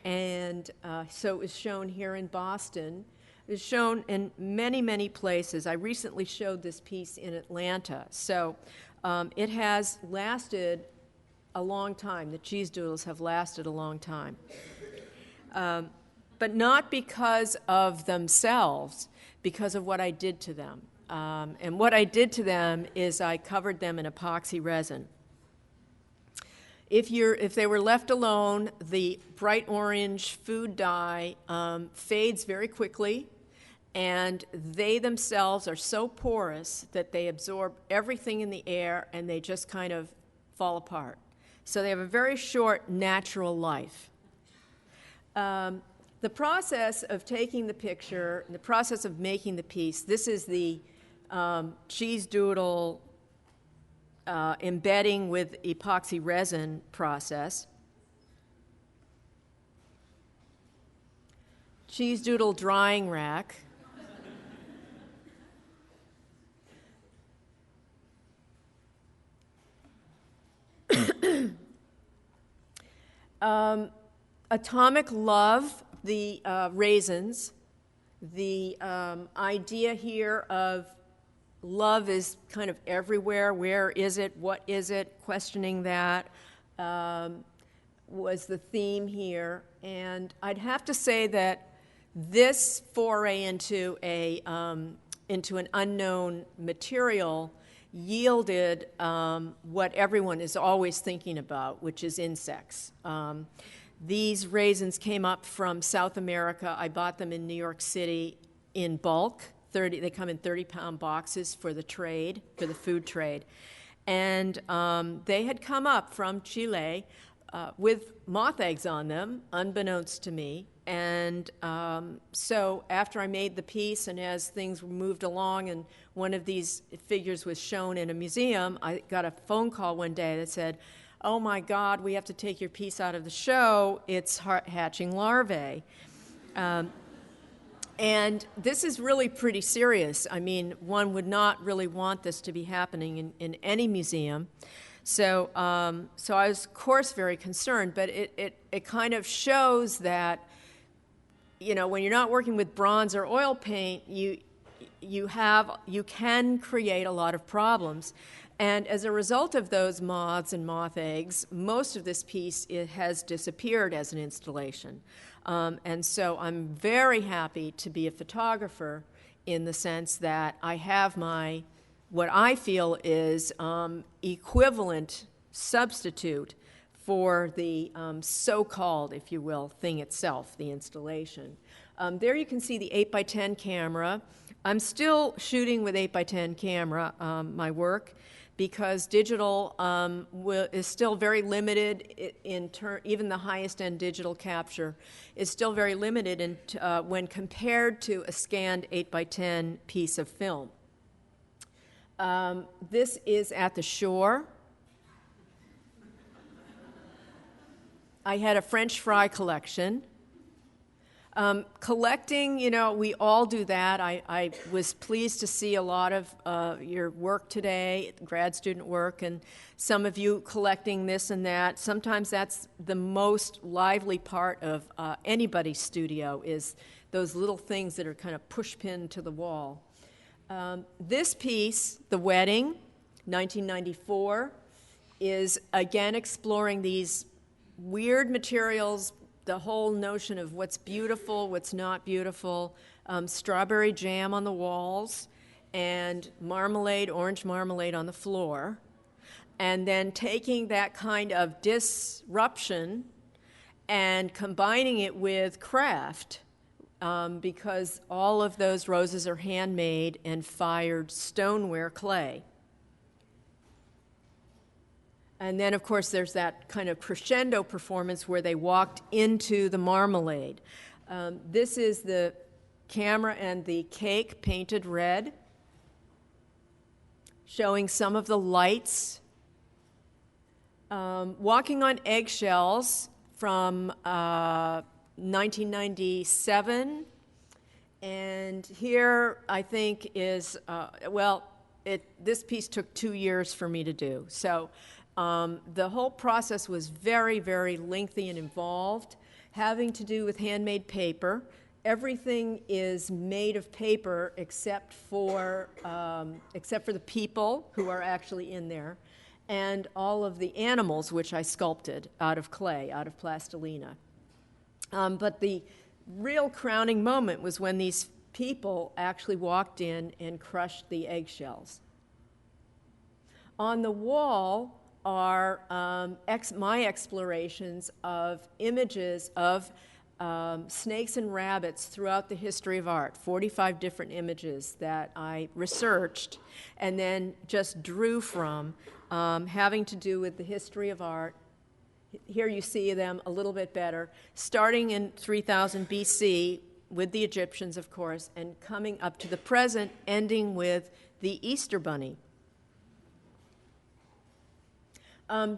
And so it was shown here in Boston. It was shown in many, many places. I recently showed this piece in Atlanta. So it has lasted a long time. The cheese doodles have lasted a long time. But not because of themselves, because of what I did to them. And what I did to them is I covered them in epoxy resin. If they were left alone, the bright orange food dye fades very quickly, and they themselves are so porous that they absorb everything in the air and they just kind of fall apart. So they have a very short natural life. The process of taking the picture, the process of making the piece, this is the cheese doodle embedding with epoxy resin process. Cheese doodle drying rack. Atomic love, the raisins. The idea here of love is kind of everywhere. Where is it? What is it? Questioning that was the theme here. And I'd have to say that this foray into an unknown material yielded what everyone is always thinking about, which is insects. These raisins came up from South America. I bought them in New York City in bulk. They come in 30-pound boxes for the trade, for the food trade. And they had come up from Chile with moth eggs on them, unbeknownst to me. And so after I made the piece and as things moved along and one of these figures was shown in a museum, I got a phone call one day that said, "Oh my God, we have to take your piece out of the show. It's hatching larvae." And this is really pretty serious. I mean, one would not really want this to be happening in any museum. So I was, of course, very concerned, but it kind of shows that, you know, when you're not working with bronze or oil paint, you can create a lot of problems. And as a result of those moths and moth eggs, most of this piece has disappeared as an installation. And so I'm very happy to be a photographer in the sense that I have what I feel is equivalent substitute for the so-called, if you will, thing itself, the installation. There you can see the 8x10 camera. I'm still shooting with 8x10 camera, my work, because digital is still very limited even the highest end digital capture is still very limited when compared to a scanned 8x10 piece of film. This is at the shore. I had a French fry collection. Collecting, you know, we all do that. I was pleased to see a lot of your work today, grad student work, and some of you collecting this and that. Sometimes that's the most lively part of anybody's studio, is those little things that are kind of push-pinned to the wall. This piece, The Wedding, 1994, is again exploring these weird materials, the whole notion of what's beautiful, what's not beautiful, strawberry jam on the walls, and marmalade, orange marmalade on the floor, and then taking that kind of disruption and combining it with craft, because all of those roses are handmade and fired stoneware clay. And then, of course, there's that kind of crescendo performance where they walked into the marmalade. This is the camera and the cake painted red, showing some of the lights. Walking on Eggshells from 1997. And here, I think, is, this piece took 2 years for me to do. So the whole process was very, very lengthy and involved, having to do with handmade paper. Everything is made of paper except for the people who are actually in there, and all of the animals, which I sculpted out of clay, out of plastilina. But the real crowning moment was when these people actually walked in and crushed the eggshells. On the wall are my explorations of images of snakes and rabbits throughout the history of art, 45 different images that I researched and then just drew from, having to do with the history of art. Here you see them a little bit better, starting in 3000 BC with the Egyptians, of course, and coming up to the present, ending with the Easter Bunny.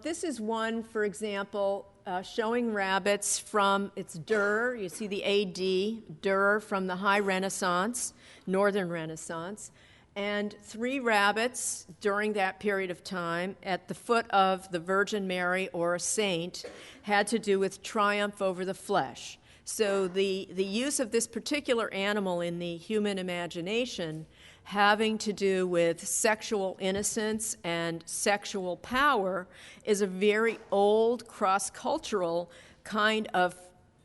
This is one, for example, showing rabbits from, it's Dur, you see the AD, Dur from the High Renaissance, Northern Renaissance, and 3 rabbits during that period of time at the foot of the Virgin Mary or a saint had to do with triumph over the flesh. So the use of this particular animal in the human imagination having to do with sexual innocence and sexual power is a very old cross-cultural kind of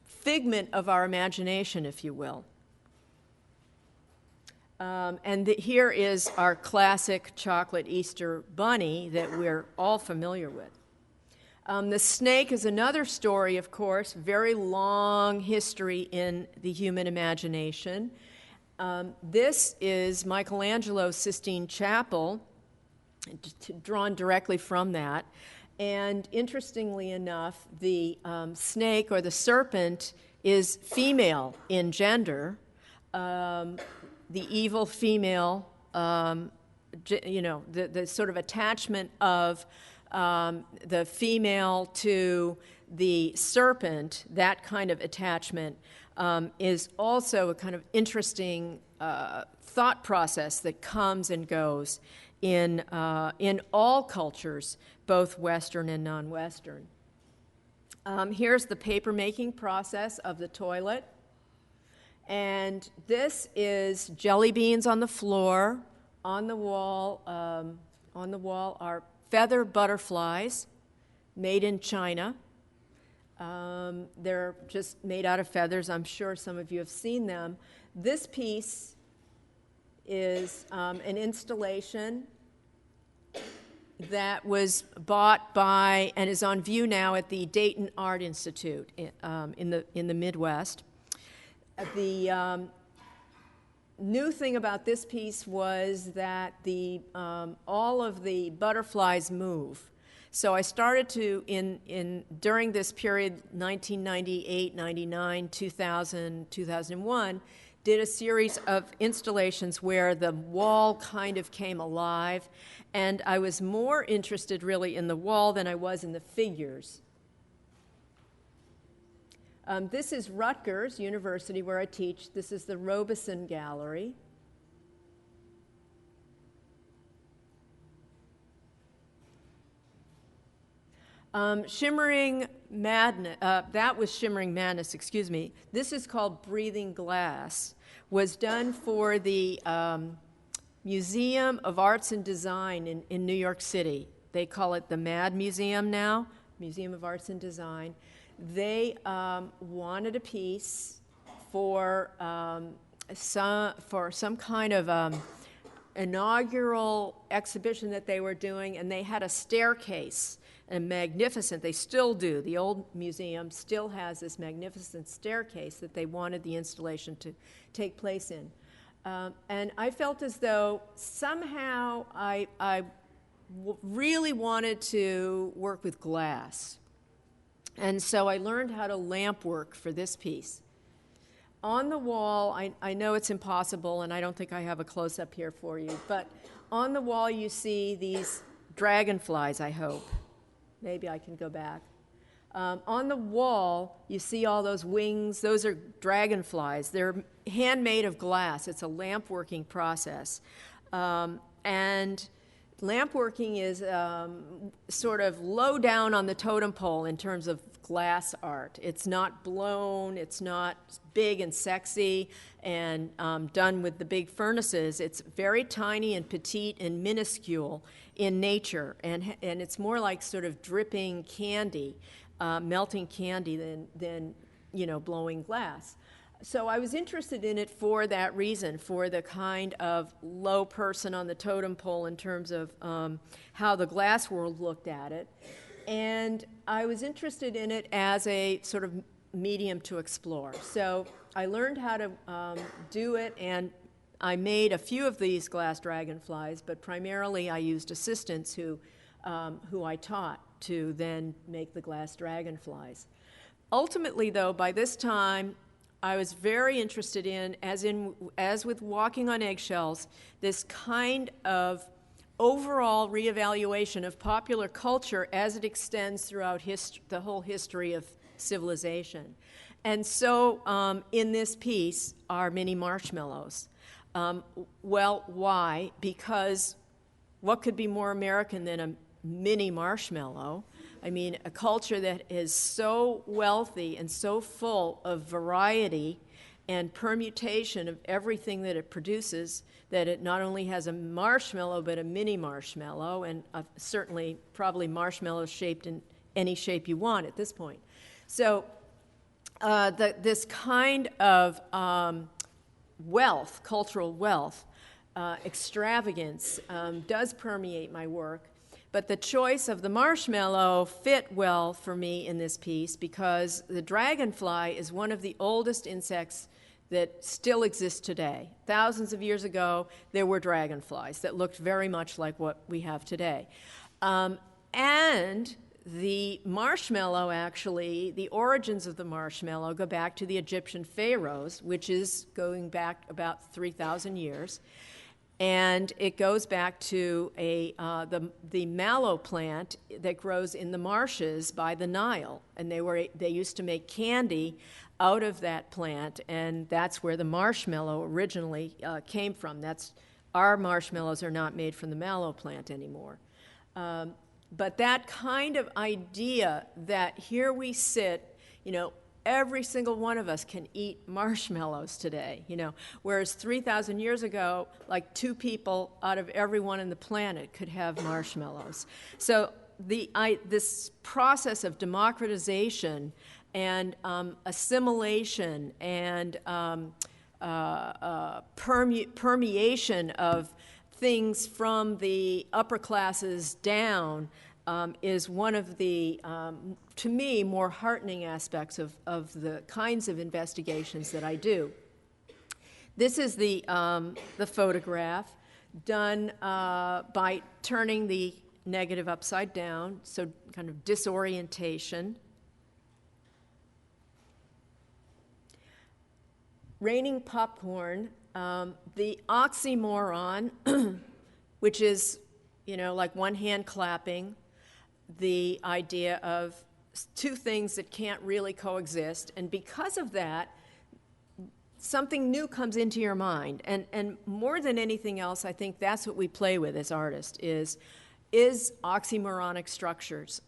figment of our imagination, if you will. Here is our classic chocolate Easter bunny that we're all familiar with. The snake is another story, of course, very long history in the human imagination. This is Michelangelo's Sistine Chapel, drawn directly from that. And interestingly enough, the snake or the serpent is female in gender. The evil female, the sort of attachment of the female to the serpent, that kind of attachment is also a kind of interesting thought process that comes and goes in all cultures, both Western and non-Western. Here's the paper-making process of the toilet. And this is jelly beans on the floor. On the wall are feather butterflies made in China. They're just made out of feathers. I'm sure some of you have seen them. This piece is an installation that was bought by and is on view now at the Dayton Art Institute in the Midwest. The new thing about this piece was that all of the butterflies move. So I started to, during this period, 1998, 99, 2000, 2001, did a series of installations where the wall kind of came alive, and I was more interested really in the wall than I was in the figures. This is Rutgers University, where I teach. This is the Robeson Gallery. Shimmering Madness, that was Shimmering Madness, excuse me. This is called Breathing Glass, was done for the Museum of Arts and Design in New York City. They call it the MAD Museum now, Museum of Arts and Design. They wanted a piece for some kind of inaugural exhibition that they were doing, and they had a staircase, and magnificent. They still do. The old museum still has this magnificent staircase that they wanted the installation to take place in. And I felt as though somehow I really wanted to work with glass. And so I learned how to lamp work for this piece. On the wall, I know it's impossible, and I don't think I have a close-up here for you, but on the wall you see these dragonflies, I hope. Maybe I can go back. On the wall, you see all those wings. Those are dragonflies. They're handmade of glass. It's a lamp working process. And lamp working is sort of low down on the totem pole in terms of glass art. It's not blown, it's not big and sexy and done with the big furnaces. It's very tiny and petite and minuscule in nature, and it's more like sort of dripping candy, melting candy than blowing glass. So I was interested in it for that reason, for the kind of low person on the totem pole in terms of how the glass world looked at it. And I was interested in it as a sort of medium to explore. So I learned how to do it, and I made a few of these glass dragonflies, but primarily I used assistants who I taught to then make the glass dragonflies. Ultimately, though, by this time, I was very interested in, as with Walking on Eggshells, this kind of overall reevaluation of popular culture as it extends throughout the whole history of civilization. And so in this piece are mini marshmallows. Well, why? Because what could be more American than a mini marshmallow? I mean, a culture that is so wealthy and so full of variety and permutation of everything that it produces, that it not only has a marshmallow, but a mini marshmallow, and certainly probably marshmallows shaped in any shape you want at this point. So this kind of wealth, cultural wealth, extravagance does permeate my work. But the choice of the marshmallow fit well for me in this piece because the dragonfly is one of the oldest insects that still exists today. Thousands of years ago, there were dragonflies that looked very much like what we have today. And the marshmallow, actually, the origins of the marshmallow go back to the Egyptian pharaohs, which is going back about 3,000 years. And it goes back to the mallow plant that grows in the marshes by the Nile. And they used to make candy out of that plant, and that's where the marshmallow originally came from. Our marshmallows are not made from the mallow plant anymore. But that kind of idea that here we sit, every single one of us can eat marshmallows today, whereas 3,000 years ago, like 2 people out of everyone on the planet could have marshmallows. So this process of democratization and assimilation and permeation of things from the upper classes down is one of the, to me, more heartening aspects of the kinds of investigations that I do. This is the photograph done by turning the negative upside down, so kind of disorientation. Raining popcorn, the oxymoron, which is, like one hand clapping, the idea of 2 things that can't really coexist. And because of that, something new comes into your mind. And more than anything else, I think that's what we play with as artists, is oxymoronic structures,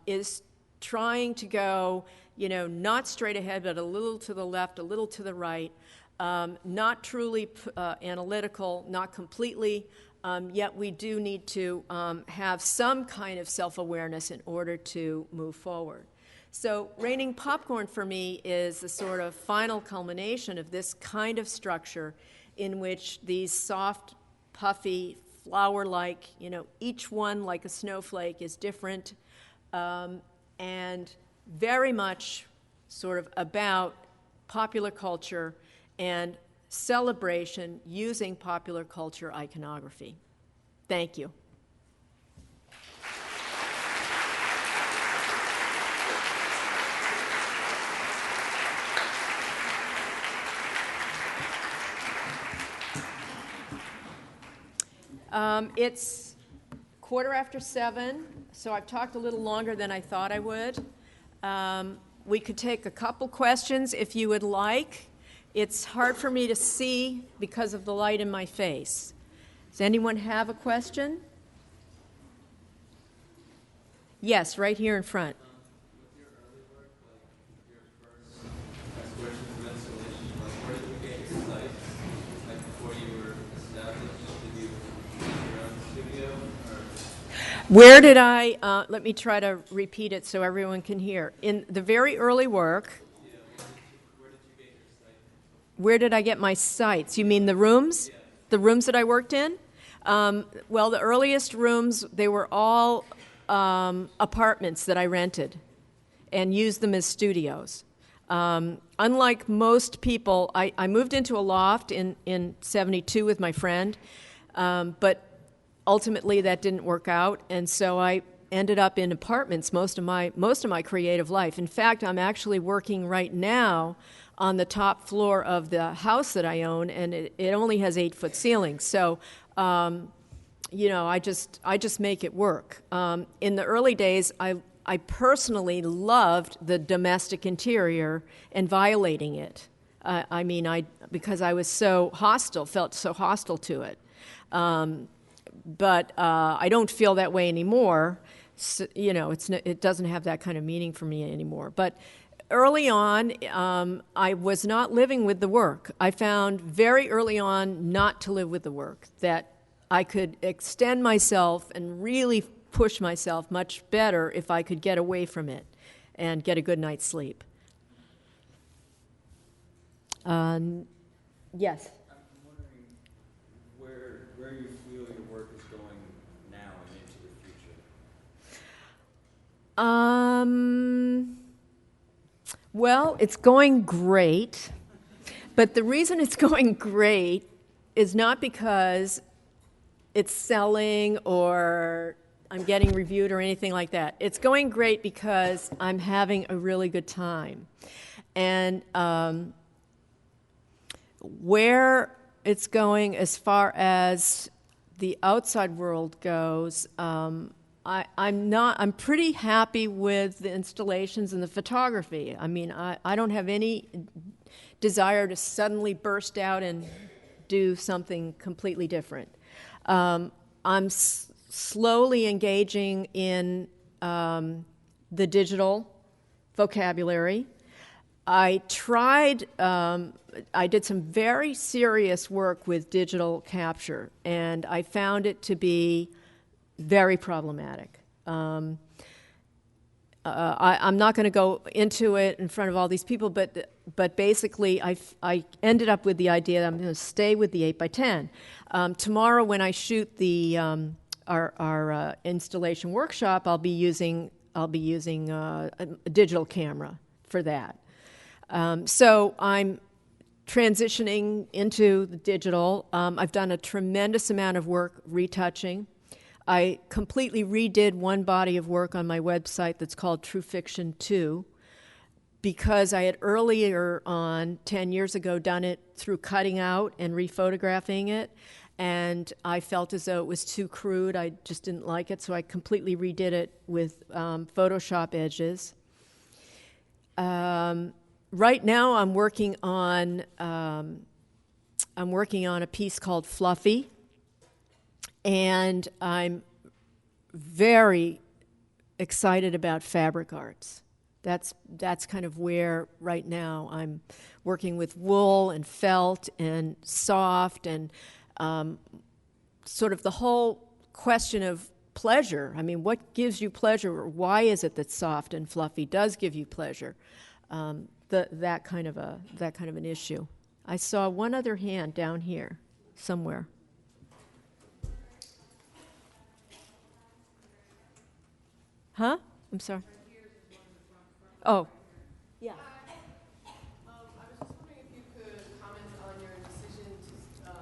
is trying to go, not straight ahead, but a little to the left, a little to the right, not truly analytical, not completely, yet we do need to have some kind of self-awareness in order to move forward. So raining popcorn for me is the sort of final culmination of this kind of structure in which these soft, puffy, flower-like, each one like a snowflake is different, and very much sort of about popular culture and celebration using popular culture iconography. Thank you. It's 7:15, so I've talked a little longer than I thought I would. We could take a couple questions if you would like. It's hard for me to see because of the light in my face. Does anyone have a question? Yes, right here in front. With your early work, like your first explorations of installation, where did you get your sites? Before you were established, did you use your own studio? Where did I, let me try to repeat it so everyone can hear. In the very early work, where did I get my sites? You mean the rooms? Yeah. The rooms that I worked in? Well, the earliest rooms, they were all apartments that I rented and used them as studios. Unlike most people, I moved into a loft in 72 with my friend, but ultimately that didn't work out, and so I ended up in apartments most of my creative life. In fact, I'm actually working right now on the top floor of the house that I own, and it only has 8-foot ceilings. So, I just make it work. In the early days, I personally loved the domestic interior and violating it. Because I was so hostile, felt so hostile to it. But I don't feel that way anymore. So, it doesn't have that kind of meaning for me anymore. But early on, I was not living with the work. I found very early on not to live with the work, that I could extend myself and really push myself much better if I could get away from it and get a good night's sleep. Yes? I'm wondering where you feel your work is going now and into the future. Well, it's going great, but the reason it's going great is not because it's selling or I'm getting reviewed or anything like that. It's going great because I'm having a really good time. And where it's going as far as the outside world goes, I'm pretty happy with the installations and the photography. I mean, I don't have any desire to suddenly burst out and do something completely different. I'm slowly engaging in the digital vocabulary. I did some very serious work with digital capture, and I found it to be very problematic. I'm not going to go into it in front of all these people, but basically I ended up with the idea that I'm going to stay with the 8x10. Tomorrow when I shoot our installation workshop, I'll be using a digital camera for that. So I'm transitioning into the digital. I've done a tremendous amount of work retouching. I completely redid one body of work on my website that's called True Fiction 2 because I had earlier on, 10 years ago, done it through cutting out and rephotographing it, and I felt as though it was too crude. I just didn't like it, so I completely redid it with Photoshop edges. Right now, I'm working on a piece called Fluffy, and I'm very excited about fabric arts. That's kind of where right now I'm working with wool and felt and soft and sort of the whole question of pleasure. I mean, what gives you pleasure, or why is it that soft and fluffy does give you pleasure? That kind of an issue. I saw one other hand down here somewhere. Huh? I'm sorry. Oh. Yeah. I was just wondering if you could comment on your decision to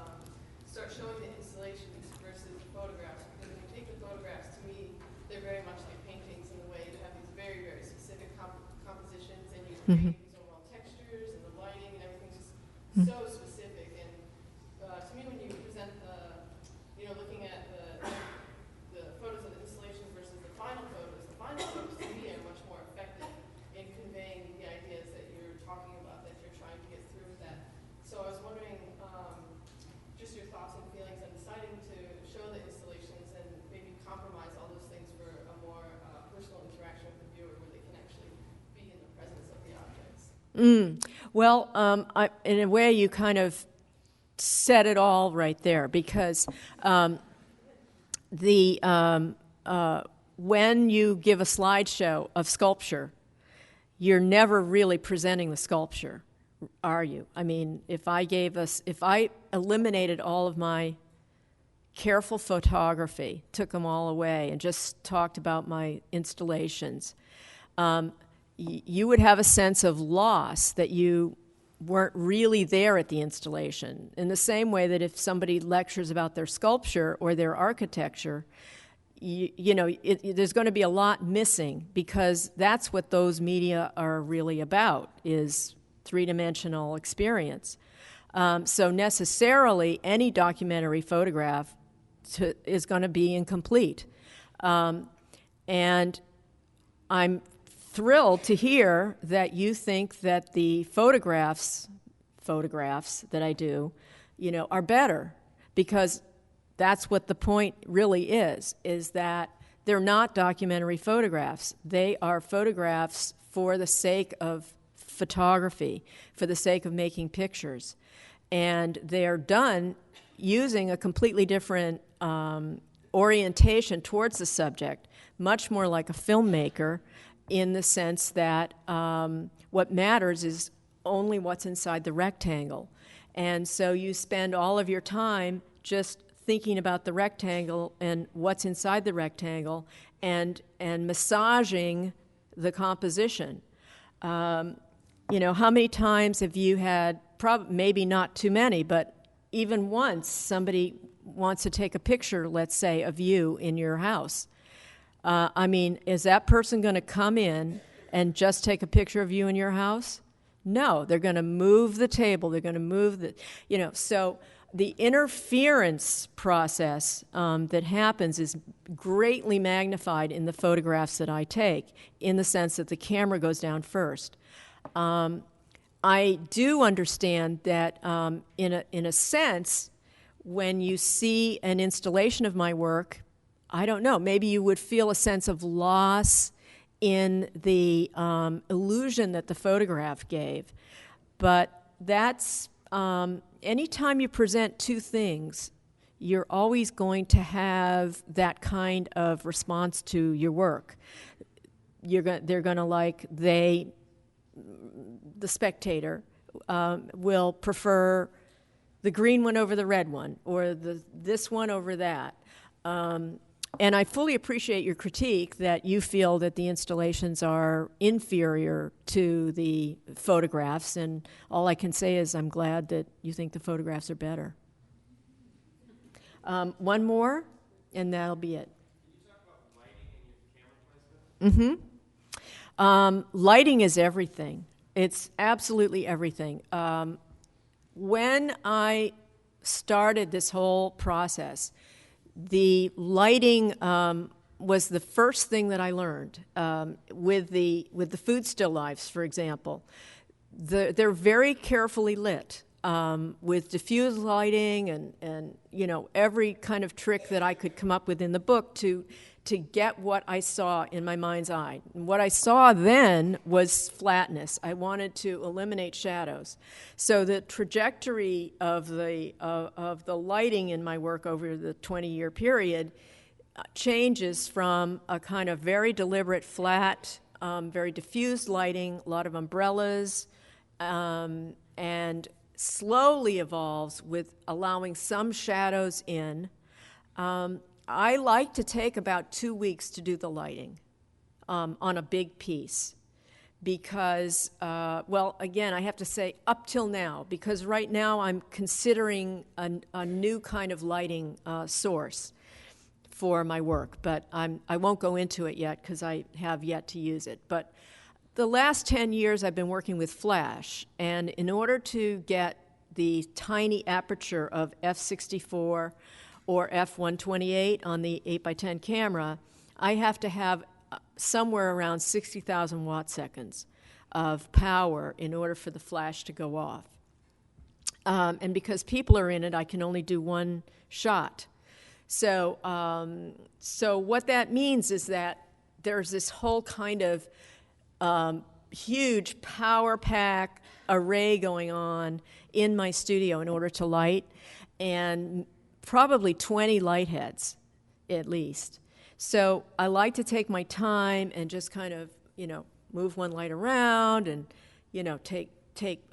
start showing the installations versus the photographs. Because when you take the photographs, to me, they're very much like paintings in the way you have these very, very specific compositions, and you create these overall textures and the lighting and everything's just so specific. And to me, when you present looking at the photos of the installation versus the final photos to me are much more effective in conveying the ideas that you're talking about, that you're trying to get through with that. So I was wondering just your thoughts and feelings on deciding to show the installations and maybe compromise all those things for a more personal interaction with the viewer where they can actually be in the presence of the objects. Well, in a way, you kind of said it all right there, because when you give a slideshow of sculpture, you're never really presenting the sculpture, are you? I mean, if I eliminated all of my careful photography, took them all away, and just talked about my installations, you would have a sense of loss that you weren't really there at the installation. In the same way that if somebody lectures about their sculpture or their architecture, there's going to be a lot missing, because that's what those media are really about, is three-dimensional experience. So necessarily, any documentary photograph is going to be incomplete. And I'm thrilled to hear that you think that the photographs that I do, are better, because that's what the point really is that they're not documentary photographs. They are photographs for the sake of photography, for the sake of making pictures. And they're done using a completely different orientation towards the subject, much more like a filmmaker, in the sense that what matters is only what's inside the rectangle. And so you spend all of your time just thinking about the rectangle and what's inside the rectangle, and massaging the composition. How many times have you had, maybe not too many, but even once somebody wants to take a picture, let's say, of you in your house? Is that person going to come in and just take a picture of you in your house? No, they're going to move the table. They're going to move so the interference process that happens is greatly magnified in the photographs that I take, in the sense that the camera goes down first. I do understand that in a sense, when you see an installation of my work, I don't know, maybe you would feel a sense of loss in the illusion that the photograph gave. But that's, anytime you present two things, you're always going to have that kind of response to your work. They're going to like, the spectator will prefer the green one over the red one, or this one over that. And I fully appreciate your critique that you feel that the installations are inferior to the photographs, and all I can say is I'm glad that you think the photographs are better. One more, and that'll be it. Can you talk about lighting in your camera placement? Lighting is everything. It's absolutely everything. When I started this whole process, the lighting was the first thing that I learned. With the food still lifes, for example, they're very carefully lit with diffuse lighting and every kind of trick that I could come up with in the book to get what I saw in my mind's eye. And what I saw then was flatness. I wanted to eliminate shadows. So the trajectory of the lighting in my work over the 20-year period changes from a kind of very deliberate, flat, very diffused lighting, a lot of umbrellas, and slowly evolves with allowing some shadows in. I like to take about 2 weeks to do the lighting on a big piece because, again, I have to say up till now, because right now I'm considering a new kind of lighting source for my work, but I won't go into it yet because I have yet to use it. But the last 10 years I've been working with flash, and in order to get the tiny aperture of f/64 or f/128 on the 8x10 camera, I have to have somewhere around 60,000 watt-seconds of power in order for the flash to go off. And because people are in it, I can only do one shot. So what that means is that there's this whole kind of huge power pack array going on in my studio in order to light, and probably 20 light heads at least. So I like to take my time and just kind of, move one light around and, take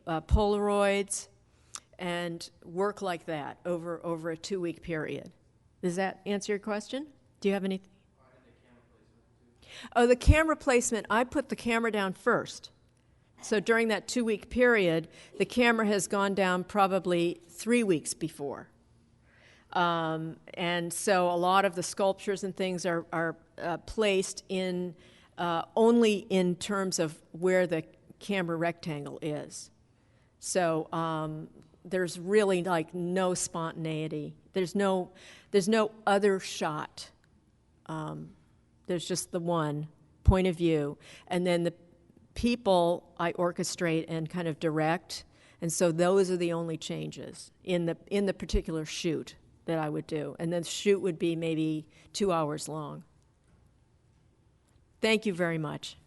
Polaroids and work like that over a 2-week period. Does that answer your question? Do you have anything? Oh, the camera placement, I put the camera down first. So during that 2-week period, the camera has gone down probably 3 weeks before. And so a lot of the sculptures and things are placed in only in terms of where the camera rectangle is. So there's really like no spontaneity. There's no other shot. There's just the one point of view, and then the people I orchestrate and kind of direct, and so those are the only changes in the particular shoot that I would do. And then the shoot would be maybe 2 hours long. Thank you very much.